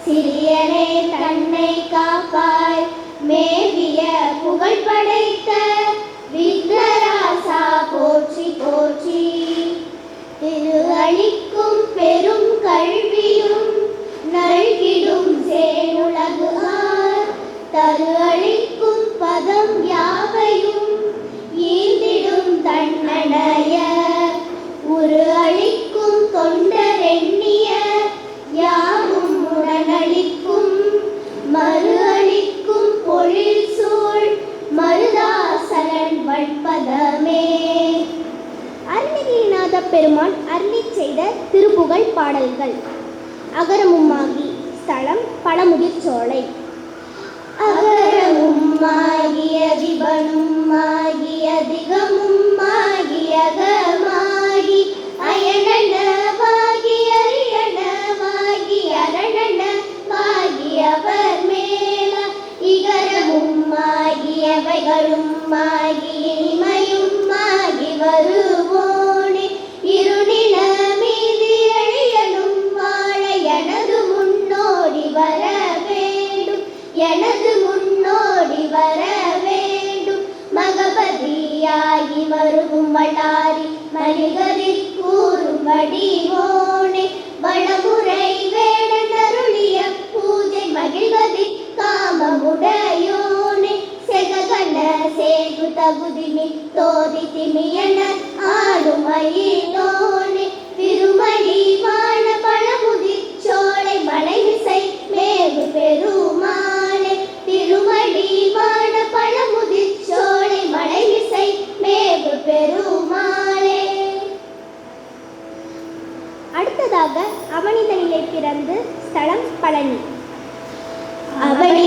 சிறியனே தன்னை காப்பாய் மேவிய புகழ் படைத்த விக்னராசா போற்றி போற்றி. திரு அளிக்கும் பெரும் கல்வியும் நல்கிடும் சேனுலகு ஆர் தரு அளிக்கும் பதம் யாவையும் ஈந்திடும் தன்னணைய உரு அளிக்கும் தொண்டரெண்ணிய யாவும் உடனளிக்கும் மறு அளிக்கும் பொழில் சூழ் மருதாசலன் வட்பதமே. அருணகிரிநாத பெருமான் அருளிச் செய்த திருப்புகழ் பாடல்கள். அகரமுமாகி. ஸ்தலம் பழமுதிர்ச்சோலை. அகரமுமாகிய திபனுமாகிய திகமுமாகி அகமாகி அயனனவாகி அரியனவாகி அரணனவாகி அவர் மேல இகரமுமாகியவைகளுமாகி இனிமையுமாகி வருவோனே இருநில மீதி எழியனும் வாழ எனது முன்னோடி வர வேண்டும் எனது முன்னோடி வர வேண்டும். மகபதியாகி வருகும் வளாரி மலிகதிர் கூறும் வடிவோனே வளமுறை வேடன் அருளிய பூஜை மகிழ்வதி காமமுடையோனே செககன சேகு தகுதிமி தோதி திமியன ஆடுமயிலோனே திருமணி வாழ பழமுதிர் சோலை மலைமிசை மேவு பெருமானே திருமணி வாழ பழமுதிர் சோலை மலைமிசை மேவு பெருமாளே. அடுத்ததாக அவனிதனிலே பிறந்து ஸ்தலம் பழனி. அவனி